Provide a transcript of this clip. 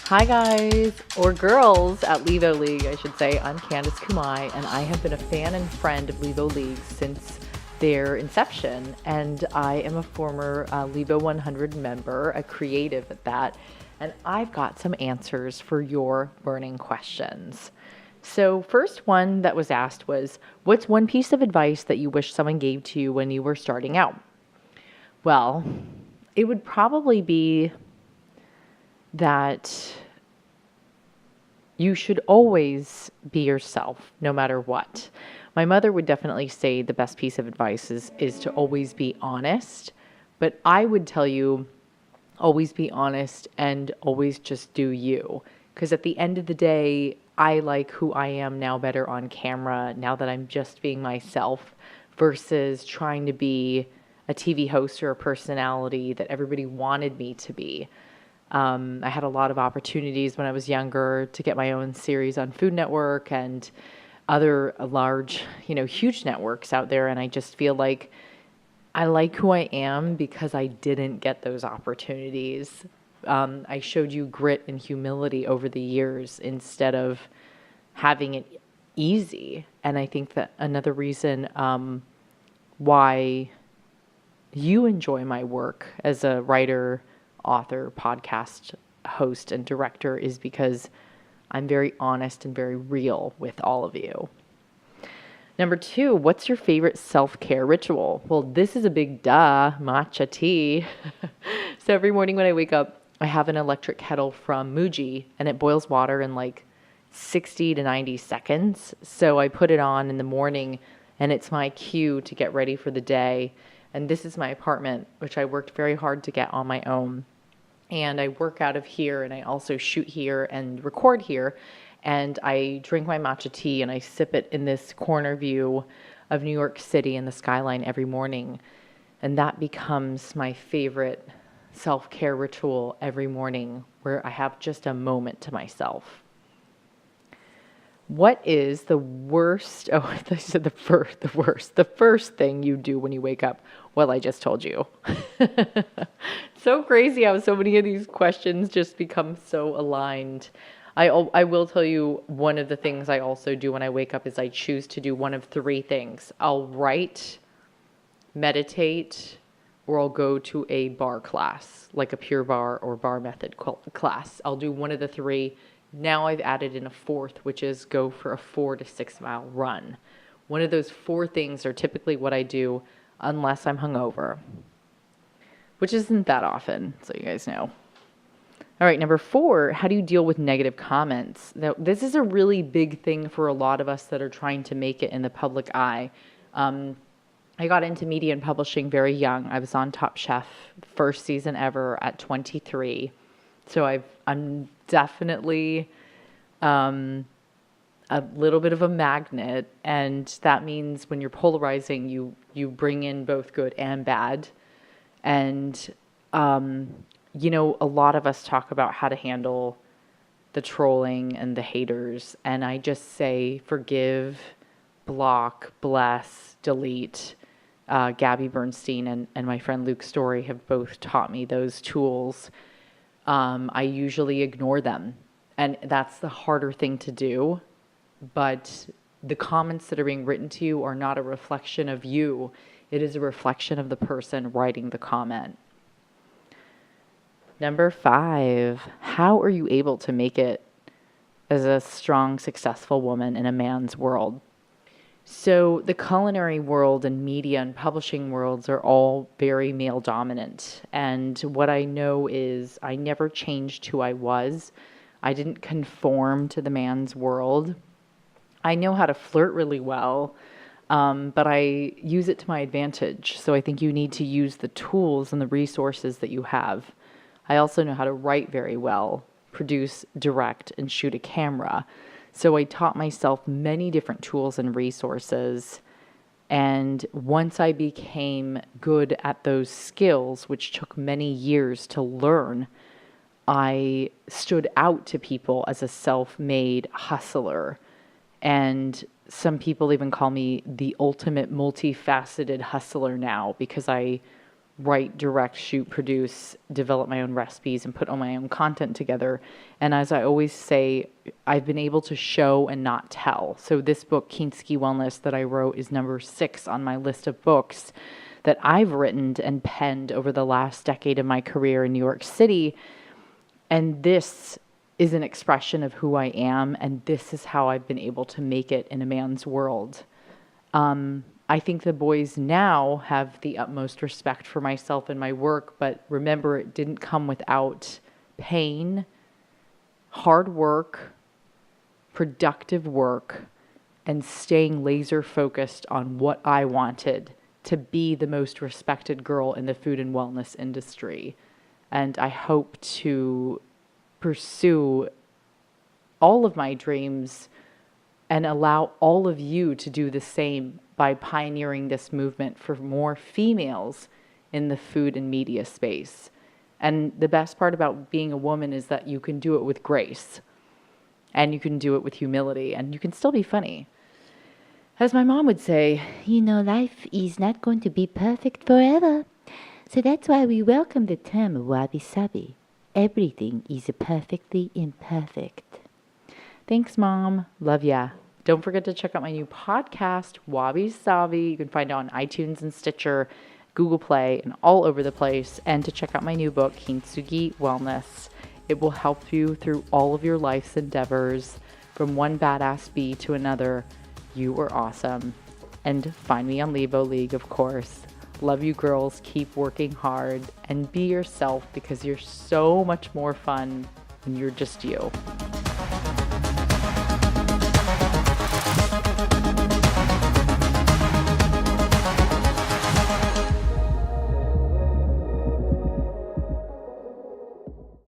Hi guys, or girls at Levo League, I should say. I'm Candice Kumai, and I have been a fan and friend of Levo League since their inception. And I am a former Levo 100 member, a creative at that. And I've got some answers for your burning questions. So first one that was asked was, what's one piece of advice that you wish someone gave to you when you were starting out? Well, it would probably be that you should always be yourself, no matter what. My mother would definitely say the best piece of advice is to always be honest, but I would tell you always be honest and always just do you. Because at the end of the day, I like who I am now better on camera, now that I'm just being myself, versus trying to be a TV host or a personality that everybody wanted me to be. I had a lot of opportunities when I was younger to get my own series on Food Network and other large, huge networks out there. And I just feel like I like who I am because I didn't get those opportunities. I showed you grit and humility over the years instead of having it easy. And I think that another reason why you enjoy my work as a writer, author, podcast host, and director is because I'm very honest and very real with all of you. Number 2, what's your favorite self-care ritual? Well, this is a big matcha tea. So every morning when I wake up, I have an electric kettle from Muji, and it boils water in like 60 to 90 seconds. So I put it on in the morning, and it's my cue to get ready for the day. And this is my apartment, which I worked very hard to get on my own. And I work out of here, and I also shoot here and record here. And I drink my matcha tea, and I sip it in this corner view of New York City and the skyline every morning. And that becomes my favorite self-care ritual every morning, where I have just a moment to myself. What is the worst? Oh, I thought you said the first thing you do when you wake up. Well, I just told you. So crazy how so many of these questions just become so aligned. I will tell you one of the things I also do when I wake up is I choose to do one of 3 things. I'll write, meditate, or I'll go to a bar class, like a Pure Barre or bar method class. I'll do one of the 3. Now I've added in a 4th, which is go for a 4 to 6 mile run. One of those 4 things are typically what I do unless I'm hungover, which isn't that often, so you guys know. All right, number 4, how do you deal with negative comments? Now, this is a really big thing for a lot of us that are trying to make it in the public eye. I got into media and publishing very young. I was on Top Chef, first season ever at 23. So I'm definitely a little bit of a magnet, and that means when you're polarizing, you bring in both good and bad. And a lot of us talk about how to handle the trolling and the haters, and I just say forgive, block, bless, delete. Gabby Bernstein and my friend Luke Story have both taught me those tools. I usually ignore them, and that's the harder thing to do. But the comments that are being written to you are not a reflection of you. It is a reflection of the person writing the comment. Number 5, how are you able to make it as a strong, successful woman in a man's world? So the culinary world and media and publishing worlds are all very male dominant. And what I know is I never changed who I was. I didn't conform to the man's world. I know how to flirt really well, but I use it to my advantage. So I think you need to use the tools and the resources that you have. I also know how to write very well, produce, direct, and shoot a camera. So I taught myself many different tools and resources. And once I became good at those skills, which took many years to learn, I stood out to people as a self-made hustler. And some people even call me the ultimate multifaceted hustler now because I write, direct, shoot, produce, develop my own recipes, and put all my own content together. And as I always say, I've been able to show and not tell. So this book, Kinski Wellness, that I wrote is number 6 on my list of books that I've written and penned over the last decade of my career in New York City. And this is an expression of who I am, and this is how I've been able to make it in a man's world. I think the boys now have the utmost respect for myself and my work, but remember, it didn't come without pain, hard work, productive work, and staying laser focused on what I wanted to be the most respected girl in the food and wellness industry. And I hope to pursue all of my dreams and allow all of you to do the same by pioneering this movement for more females in the food and media space. And the best part about being a woman is that you can do it with grace, and you can do it with humility, and you can still be funny. As my mom would say, life is not going to be perfect forever. So that's why we welcome the term Wabi Sabi. Everything is perfectly imperfect. Thanks, Mom. Love ya. Don't forget to check out my new podcast, Wabi Sabi. You can find it on iTunes and Stitcher, Google Play, and all over the place. And to check out my new book, Kintsugi Wellness. It will help you through all of your life's endeavors, from one badass bee to another. You are awesome. And find me on Levo League, of course. Love you, girls. Keep working hard and be yourself, because you're so much more fun when you're just you.